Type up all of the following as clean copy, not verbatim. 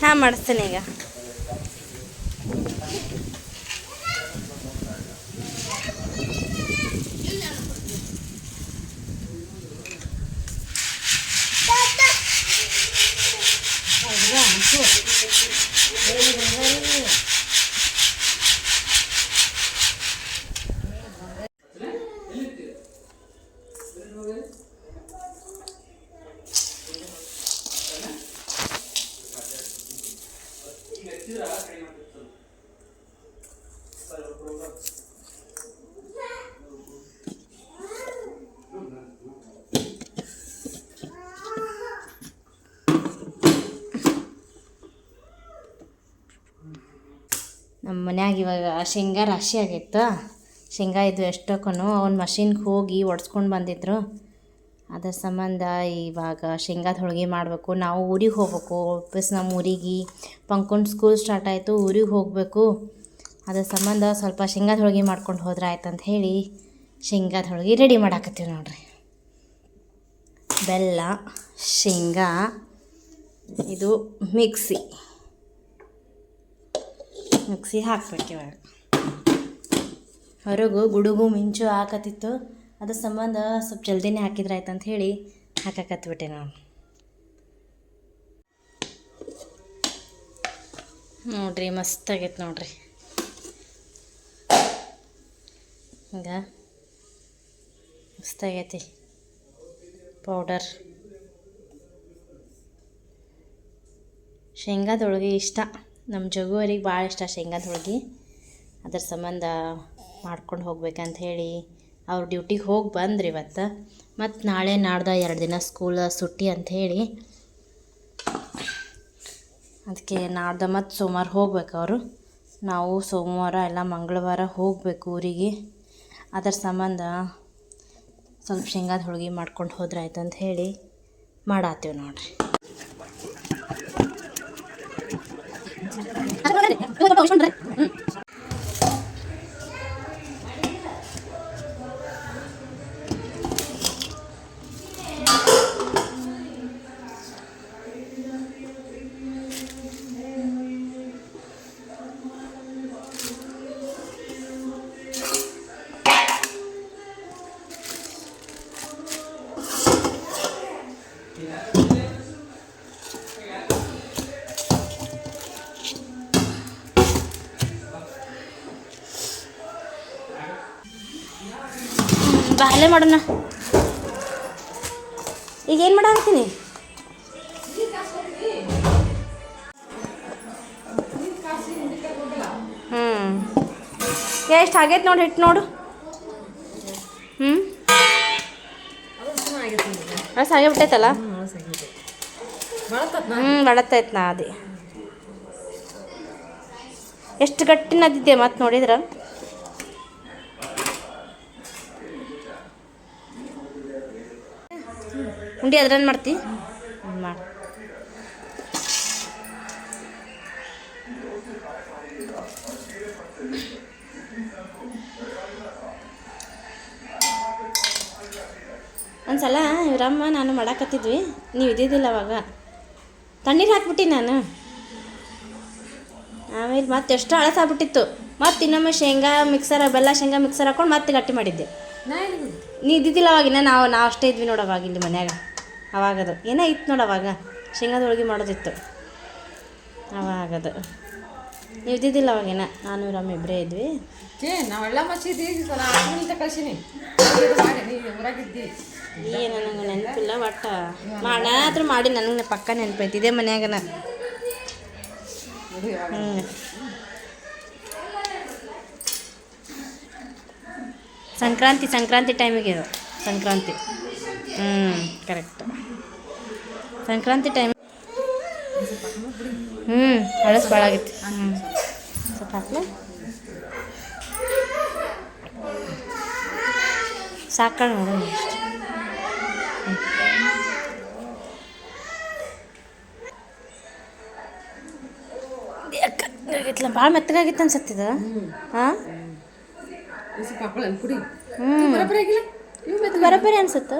ಹಾಂ ಮಾಡಿಸ್ತೀನಿ ಈಗ. ನಮ್ಮ ಮನ್ಯಾಗ ಇವಾಗ ಶೇಂಗಾ ರಾಶಿ ಆಗೈತೆ. ಶೇಂಗಾ ಇದು ಎಷ್ಟಕ್ಕೂ ಅವ್ನ ಮಷಿನ್ಗೆ ಹೋಗಿ ಒಡ್ಸ್ಕೊಂಡು ಬಂದಿದ್ರು. ಅದ್ರ ಸಂಬಂಧ ಇವಾಗ ಶೇಂಗಾದ ಹೋಳಿಗೆ ಮಾಡಬೇಕು. ನಾವು ಊರಿಗೆ ಹೋಗ್ಬೇಕು, ವಾಪಸ್ ನಮ್ಮ ಊರಿಗೆ. ಪಂಕುನ್ ಸ್ಕೂಲ್ ಸ್ಟಾರ್ಟ್ ಆಯಿತು, ಊರಿಗೆ ಹೋಗಬೇಕು. ಅದ್ರ ಸಂಬಂಧ ಸ್ವಲ್ಪ ಶೇಂಗಾದ ಹೋಳಿಗೆ ಮಾಡ್ಕೊಂಡು ಹೋದ್ರೆ ಆಯ್ತು ಅಂತ ಹೇಳಿ ಶೇಂಗಾದ ಹೋಳಿಗೆ ರೆಡಿ ಮಾಡಾಕತ್ತೀವಿ ನೋಡ್ರಿ. ಬೆಲ್ಲ, ಶೇಂಗಾ, ಇದು ಮಿಕ್ಸಿ ಹಾಕ್ಬೇಕು. ಇವಾಗ ಹೊರಗು ಗುಡುಗು ಮಿಂಚು ಹಾಕತ್ತಿತ್ತು. ಅದ್ರ ಸಂಬಂಧ ಸ್ವಲ್ಪ ಜಲ್ದಿನೇ ಹಾಕಿದ್ರೆ ಆಯ್ತು ಅಂತ ಹೇಳಿ ಹಾಕಕತ್ಬಿಟ್ಟೆ ನಾನು. ನೋಡ್ರಿ ಮಸ್ತಾಗೈತೆ ನೋಡ್ರಿ. ಹಿಂಗೆ ಮಸ್ತಾಗೈತಿ ಪೌಡರ್. ಶೇಂಗಾದೊಳಗೆ ಇಷ್ಟ, ನಮ್ಮ ಜಗುವರಿಗೆ ಭಾಳ ಇಷ್ಟ ಶೇಂಗಾದ ಹೋಳಿಗೆ. ಅದ್ರ ಸಂಬಂಧ ಮಾಡ್ಕೊಂಡು ಹೋಗ್ಬೇಕಂತ ಹೇಳಿ ಅವ್ರು ಡ್ಯೂಟಿಗೆ ಹೋಗಿ ಬಂದ್ರಿ ಇವತ್ತು. ಮತ್ತು ನಾಳೆ ನಾಡ್ದು 2 ದಿನ ಸ್ಕೂಲ್ ಸುಟ್ಟಿ ಅಂಥೇಳಿ ಅದಕ್ಕೆ ನಾಡ್ದು ಮತ್ತು ಸೋಮವಾರ ಹೋಗ್ಬೇಕು ಅವರು. ನಾವು ಸೋಮವಾರ ಎಲ್ಲ ಮಂಗಳವಾರ ಹೋಗಬೇಕು ಊರಿಗೆ. ಅದರ ಸಂಬಂಧ ಸ್ವಲ್ಪ ಶೇಂಗಾದ ಹೋಳಿಗೆ ಮಾಡ್ಕೊಂಡು ಹೋದ್ರೆ ಆಯ್ತು ಅಂತ ಹೇಳಿ ಮಾಡಾತ್ತೀವಿ ನೋಡ್ರಿ. ಬಾಳೆ ಮಾಡೋಣ. ಈಗ ಏನು ಮಾಡಾಕತ್ತೀನಿ? ಎಷ್ಟು ಆಗೈತೆ ನೋಡಿ ಹಿಟ್ಟು ನೋಡು. ಅಳಸ ಆಗೇ ಬಿಟ್ಟೈತಲ್ಲ. ಬಳತ್ತೈತೆ ನಾ ಅದೇ ಎಷ್ಟು ಗಟ್ಟಿನದಿದ್ದೆ ಮತ್ತು ನೋಡಿದ್ರೆ. ಉಂಡಿ ಅದ್ರಲ್ಲಿ ಮಾಡ್ತಿ ಮಾಡಿ. ಒಂದ್ಸಲ ಇವರಮ್ಮ ನಾನು ಮಾಡಾಕತ್ತಿದ್ವಿ, ನೀವು ಇದ್ದಿದ್ದಿಲ್ಲ ಅವಾಗ. ತಣ್ಣೀರು ಹಾಕ್ಬಿಟ್ಟು ನಾನು ಆಮೇಲೆ ಮತ್ತೆ ಎಷ್ಟು ಅಳಸಾಗ್ಬಿಟ್ಟಿತ್ತು. ಮತ್ತು ಇನ್ನೊಮ್ಮೆ ಶೇಂಗಾ ಮಿಕ್ಸರ್, ಬೆಲ್ಲ ಶೇಂಗಾ ಮಿಕ್ಸರ್ ಹಾಕೊಂಡು ಮತ್ತೆ ಗಟ್ಟಿ ಮಾಡಿದ್ದೆ. ನೀ ಇದ್ದಿದ್ದಿಲ್ಲ ಅವಾಗಿನ. ನಾವು ಅಷ್ಟೇ ಇದ್ವಿ ನೋಡು ಅವಾಗ ಇಲ್ಲಿ ಮನ್ಯಾಗ. ಅವಾಗದು ಏನೋ ಇತ್ತು ನೋಡು ಅವಾಗ ಶೇಂಗಾದ ಹೋಳಿಗೆ ಮಾಡೋದಿತ್ತು ಅವಾಗದು. ನೀವು ಇದ್ದಿದ್ದಿಲ್ಲ ಅವಾಗೇನ. ನಾನು ಇವರಮ್ಮ ಇಬ್ಬರೇ ಇದ್ವಿ. ಏನು ನನಗೆ ನೆನಪಿಲ್ಲ. ಒಟ್ಟು ಮಾಡಾದ್ರೂ ಮಾಡಿ ನನಗೆ ಪಕ್ಕ ನೆನಪೈತಿ. ಇದೇ ಮನ್ಯಾಗನ. ಸಂಕ್ರಾಂತಿ ಟೈಮಿಗೆ ಇದು. ಸಂಕ್ರಾಂತಿ ಕರೆಕ್ಟ್. ಸಂಕ್ರಾಂತಿ ಟೈಮ್ ಹಳಸು ಭಾಳ ಆಗೈತಿ. ಸ್ವಲ್ಪ ಹಾಕ್ಲ ಸಾಕ ನೋಡೋಣ ಅಷ್ಟು. ಭಾಳ ಮೆತ್ತಗಾಗಿತ್ತು ಅನ್ಸತ್ತಿದ. ಹಾಂ ಬರೋಬ್ಬರಿ ಅನ್ಸುತ್ತೆ.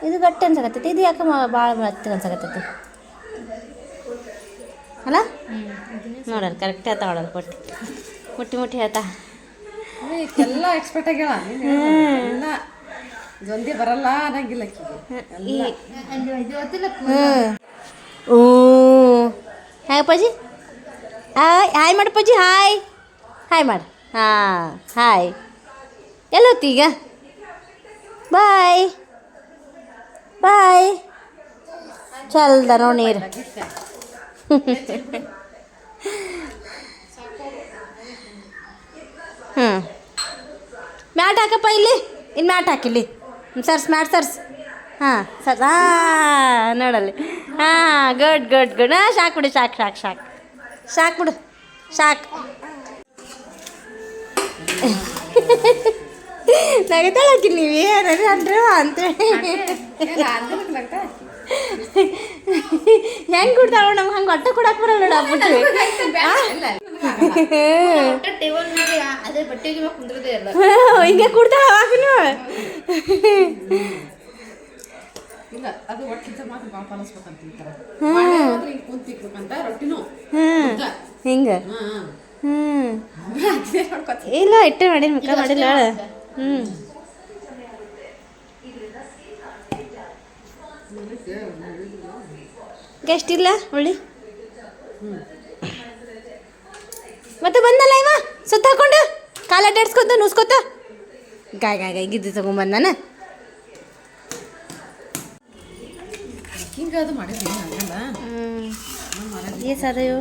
ಇದು ಗಟ್ಟಿ ಅನ್ಸಕತ್ತೈತಿ. ಇದು ಯಾಕೆ ಭಾಳ ಮೆತ್ತಗೆ ಅನ್ಸಕತ್ತೈತಿ. ಅಲ್ಲ ನೋಡಲ್ಲ ಕರೆಕ್ಟ್ ಹೇಳ್ತಾ ಅವಳಲ್ಲ ಮುಟ್ಟಿ ಹೇಳ್ತಾ ಎಲ್ಲ ಎಕ್ಸ್ಪರ್ಟ್ ಆಗ್ಯಾಳ ಎಲ್ಲ ಜೊಂದಿ ಬರಲ್ಲ ಅನ್ನಂಗಿಲ್ಲ ಓ ಹಾಯ್ ಅಪ್ಪಾಜಿ ಹಾಯ್ ಮಾಡಪ್ಪಾಜಿ ಹಾಯ್ ಮಾಡಿ ಹಾಯ್ ಎಲ್ಲೋತಿ ಈಗ ಬಾಯ್ ಚಲ್ದ ನೋಡಿ ನೀರು ಮ್ಯಾಟ್ ಹಾಕಪ್ಪ ಇಲ್ಲಿ ಮ್ಯಾಟ್ ಹಾಕಿಲ್ಲಿ ಮ್ಯಾಟ್ ಸರ್ಸ್ ನೋಡಲ್ಲಿ ಗುಡ್ ಸಾಕು ಬಿಡು ಸಾಕು ಬಿಡು ನಗತಾಳಾಕಿ ನೀವು ಏನಾರು ಅಂದ್ರು ಅಂತೇಳಿ ಹೆಂಗೆ ಕೊಡ್ತಾಳ ನಮ್ಗೆ ಹಂಗೆ ಹೊಟ್ಟೆ ಕೊಡಕ್ಕೆ ಬರಲ್ಲ ನೋಡು ಹಬ್ಬಟ್ರಿ ಹಿಂಗೆ ಕೊಡ್ತಾಳ ಅವಾಗನು ಅದು ಒಟ್ಟಿಂತ ಮಾತ್ರ ಭಾಳ ಪಾಲಿಸ್ಬೇಕಂತ ರೊಟ್ಟಿನೂ ಹಿಂಗೆ ಇಲ್ಲ ಇಟ್ಟೆ ಮಾಡಿ ಮುಖ ಮಾಡಿಲ್ಲ ಗೆಸ್ಟ್ ಇಲ್ಲ ಒಳ್ಳಿ ಮತ್ತೆ ಬಂದಲ್ಲ ಇವ ಸುತ್ತ ಹಾಕೊಂಡು ಕಾಲ ಅಡ್ಡಾಡ್ಸ್ಕೊತ ನುಸ್ಕೊತ ಗಾಯ ಗಿದ್ದು ತಗೊಂಬಂದಾನ ಹಿಂಗೆ ಅದು ಮಾಡಿದ್ರೆ ಸಾದೆಯೋ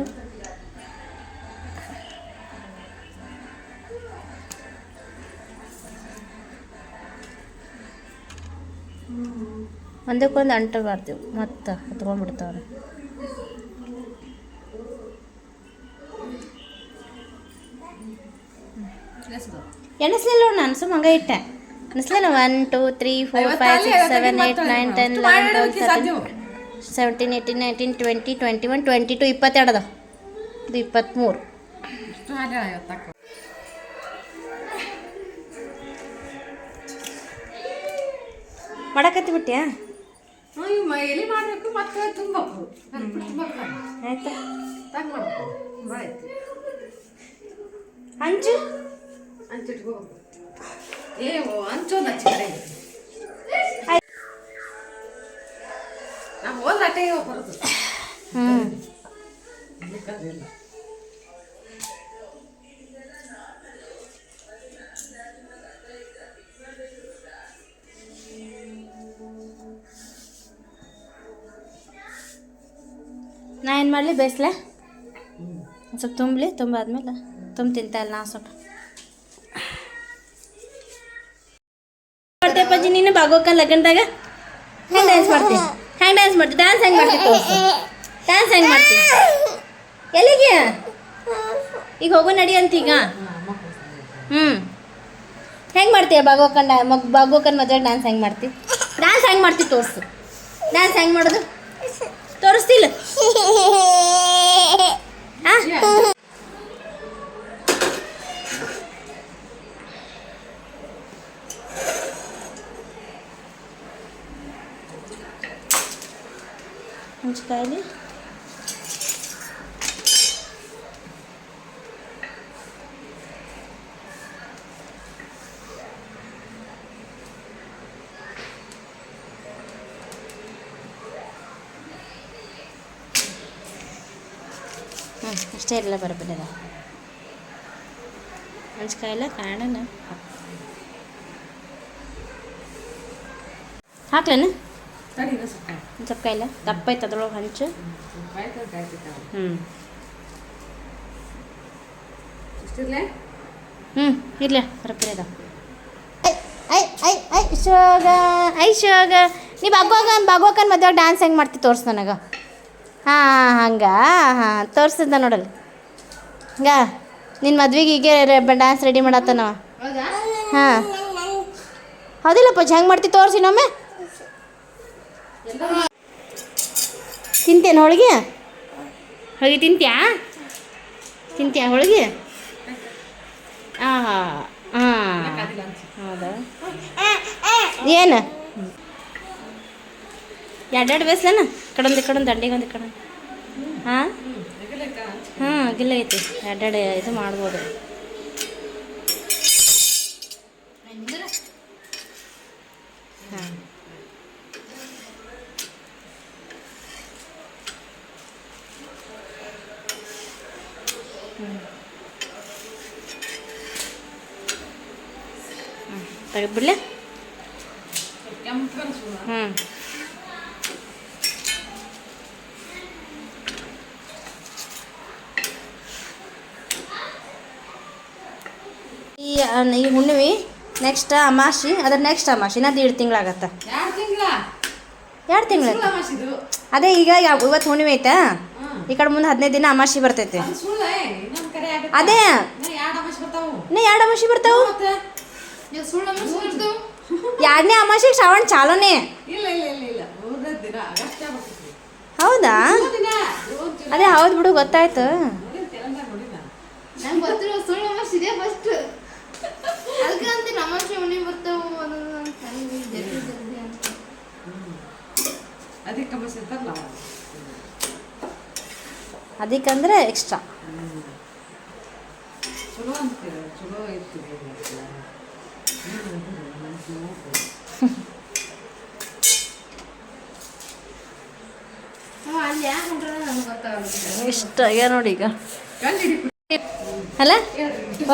ಒಂದಕ್ಕೊಂದು ಅಂಟಬಾರ್ದು ಮತ್ತೆ ಹೊತ್ಕೊಂಡ್ಬಿಡ್ತಾವ್ರೆ ಎಣಿಸ್ಲಿಲ್ಲ ನೋಡಿ ನಾನು ಸುಮ್ಮ ಹಂಗೆ ಇಟ್ಟೆ ಎಣಿಸ್ಲಿಲ್ಲ 1 2 3 4 5 6 7 8 9 10 11 12 13 17 18 19 20 21 22 22 ಅದ ಇದು 23 ಮಾಡಕತ್ತಿ ಬಿಟ್ಟಿಯಾ ಎಲ್ಲಿ ಮಾಡಬೇಕು ಮತ್ತೆ ತುಂಬಬೇಕು ಆಯ್ತಾ ತಂಗ ಮಾಡಬೇಕು ಹಂಚು ಹಂಚಿಟ್ಕೋಬೇಕು ಹಂಚೋದು ಹಚ್ಚಿ ಕಡೆ ನಾವು ಹೋದ ಅಟ್ಟೆ ಬರೋದು ನಾ ಏನು ಮಾಡಲಿ ಬೇಯಿಸ್ಲೆ ಒಂದು ಸ್ವಲ್ಪ ತುಂಬಲಿ ತುಂಬಾದ್ಮೇಲೆ ತಿಂತಾ ಇಲ್ಲ ನಾ ಸ್ವಲ್ಪ ಮಾಡ್ತೀಯ ಅಪ್ಪಾಜಿ ನೀನು ಬಾಗೋಕ ಲಗ್ನದಾಗ ಹೆಂಗೆ ಡ್ಯಾನ್ಸ್ ಮಾಡ್ತೀನಿ ಡ್ಯಾನ್ಸ್ ಹೆಂಗೆ ಮಾಡ್ತಿ ಡ್ಯಾನ್ಸ್ ಹೆಂಗೆ ಮಾಡ್ತೀನಿ ಎಲ್ಲಿಗೆ ಈಗ ಹೋಗೋ ನಡಿ ಅಂತೀಗ ಹೆಂಗೆ ಮಾಡ್ತೀಯ ಬಾಗೋಕನ್ ಮದುವೆ ಡ್ಯಾನ್ಸ್ ಹೆಂಗೆ ಮಾಡ್ತಿ ತೋರಿಸು ಡ್ಯಾನ್ಸ್ ಹೆಂಗೆ ಮಾಡೋದು ತೋರಿಸ್ತಿಲ್ಲ ಹುಂಚಿಕಾಯಲ್ಲಿ ಅಷ್ಟೇ ಎಲ್ಲ ಬರಬಲ್ಲ ಮೆಣಸ್ಕಾಯಿಲ್ಲ ಕಾಣನ ಹಾಕ್ಲೇನು ಸ್ವಲ್ಪ ಕಾಯಿಲ್ಲ ದಪ್ಪ ಐತೆ ಅದ್ರೊಳಗೆ ಹಂಚು ಇರ್ಲ ಬರಬಲ್ಲ ಅದ ಐಶೋಗ ನೀ ಬಾಗೋಕನ್ ಮದುವೆ ಡ್ಯಾನ್ಸ್ ಹೆಂಗೆ ಮಾಡ್ತಿ ತೋರ್ಸು ನನಗೆ ಹಂಗೆ ತೋರಿಸಿದ್ದ ನೋಡಲ್ಲಿ ಹಂಗ ನಿನ್ನ ಮದ್ವೆಗೆ ಹೀಗೆ ಡ್ಯಾನ್ಸ್ ರೆಡಿ ಮಾಡತ್ತ ನಾವು ಹೌದಿಲ್ಲಪ್ಪ ಹೆಂಗೆ ಮಾಡ್ತಿ ತೋರಿಸಿ ನೊಮ್ಮೆ ತಿಂತೇನು ಹೋಳಿಗೆ ತಿಂತ್ಯಾ ಹೋಳಿಗೆ ಹೌದಾ ಏನು ಎರಡೆರಡು ಬೇಯಿಸ್ಲೇನ ಕಡೊಂದು ದಂಡಿಗೊಂದು ಕಡೆ ಹಾಂ ಅಗಿಲ್ಲ ಐತಿ ಎರಡೆರಡು ಇದು ಮಾಡ್ಬೋದು. ಹಾಂ ತೆಗೆದ್ಬಿಡ್ಲೆ. ಹ್ಞೂ ಈ ಹುಣ್ಣಿಮೆ ನೆಕ್ಸ್ಟ್ ಅಮಾಸಿ ಅದ್ರ ನೆಕ್ಸ್ಟ್ ಅಮಾಸಿ ಇನ್ನೂ 1.5 ತಿಂಗಳಾಗತ್ತೆ. 2 ತಿಂಗಳು ಅದೇ ಈಗ ಇವತ್ತು ಹುಣ್ಣಿಮೆ ಐತಾ, ಈ ಕಡೆ ಮುಂದೆ 15 ದಿನ ಅಮಾಸಿ ಬರ್ತೈತಿ. ಅದೇ ಇನ್ನೂ 2 ಅಮಾಸಿ ಬರ್ತಾವು. 2ನೇ ಅಮಾಸಿಗೆ ಶ್ರಾವಣ ಚಾಲೋನೇ. ಹೌದಾ? ಅದೇ ಹೌದು ಬಿಡು, ಗೊತ್ತಾಯ್ತು. ಅದಕ್ಕಂದ್ರೆ ಎಕ್ಸ್ಟ್ರಾ ಇಷ್ಟ ಆಗ್ಯಾವ ನೋಡಿ ಈಗ. ಅಲ್ಲ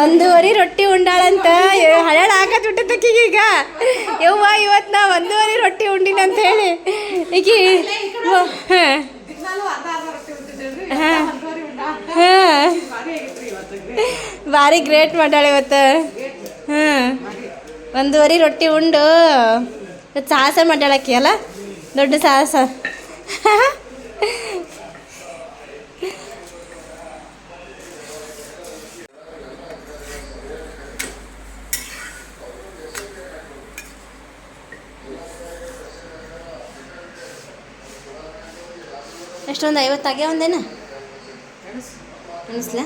1.5 ರೊಟ್ಟಿ ಉಂಡಾಳಂತ ಹಳ್ಯಾಳ ಹಾಕತ್ ಬಿಟ್ಟಕ್ಕೀಗ. ಈಗ ಯವ್ವ ಇವತ್ತು ನಾ 1.5 ರೊಟ್ಟಿ ಉಂಡಿನ ಅಂತ ಹೇಳಿ ಈಕಿ ಭಾರಿ ಗ್ರೇಟ್ ಮಾಡ್ಯಾಳ ಇವತ್ತು. 1.5 ರೊಟ್ಟಿ ಉಂಡು ಸಾಹಸ ಮಾಡ್ಯಾಳಕ್ಕಿ. ಅಲ್ಲ ದೊಡ್ಡ ಸಾಹಸ. ಎಷ್ಟೊಂದು 50 ಆಗ್ಯಾವ ಒಂದೇನ ಅನಿಸ್ಲ.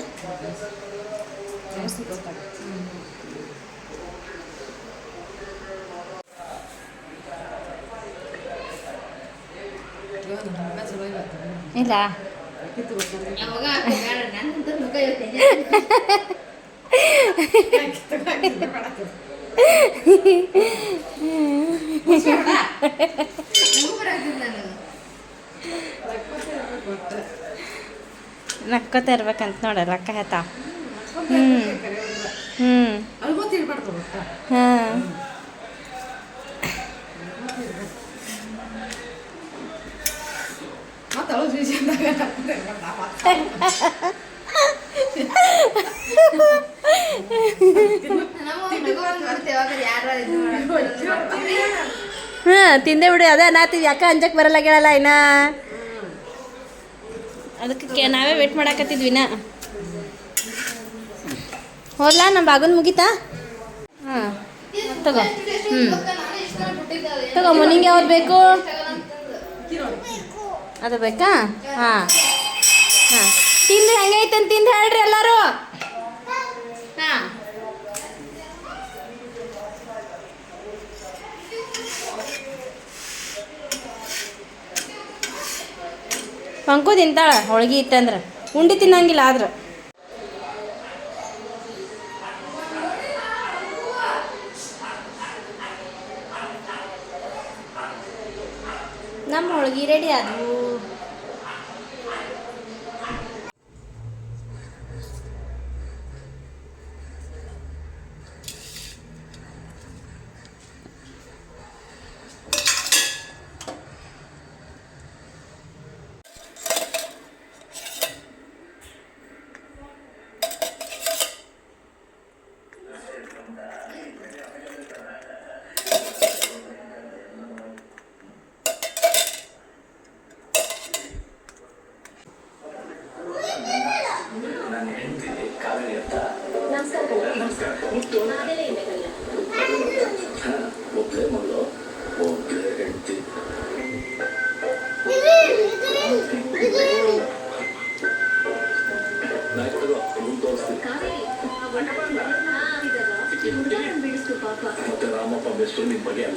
ಇಲ್ಲ ನಕ್ಕೋತ ಇರ್ಬೇಕಂತ ನೋಡ ರೊಕ್ಕ ಹೇಳ್ತಾ. ಹಾಂ ತಿಂದೆ ಬಿಡು. ಅದ ನಾತಿ ಯಾಕೆ ಅಂಜಕ್ಕೆ ಬರಲ್ಲ ಗೆಳಲ್ಲ ಇನ್ನ. ಅದಕ್ಕೆ ನಾವೇ ವೇಟ್ ಮಾಡಾಕತ್ತಿದ್ವಿನ. ಹೋಗ್ಲಾ ನಮ್ಮ ಬಾಗುನ್ ಮುಗೀತಾ? ಹಾಂ ತಗೋ. ತಗೋ ನಿಂಗೆ ಯಾವ್ದು ಬೇಕು? ಅದು ಬೇಕಾ? ಹಾಂ ಹಾಂ ತಿಂದು ಹೆಂಗೈತಂತ ತಿಂದು ಹೇಳ್ರಿ ಎಲ್ಲರೂ. ಹಾಂ ಪಂಕು ತಿಂತಾಳ ಹೋಳ್ಗೆ ಇತ್ತಂದ್ರೆ, ಉಂಡಿ ತಿನ್ನಂಗಿಲ್ಲ. ಆದ್ರೆ ನಮ್ಮ ಹೋಳ್ಗೆ ರೆಡಿ ಆದವು. ಮತ್ತೆ ರಾಮಪ್ಪ ಬೆಸ್ಟ್ ನಿಮ್ಮ ಬಗ್ಗೆ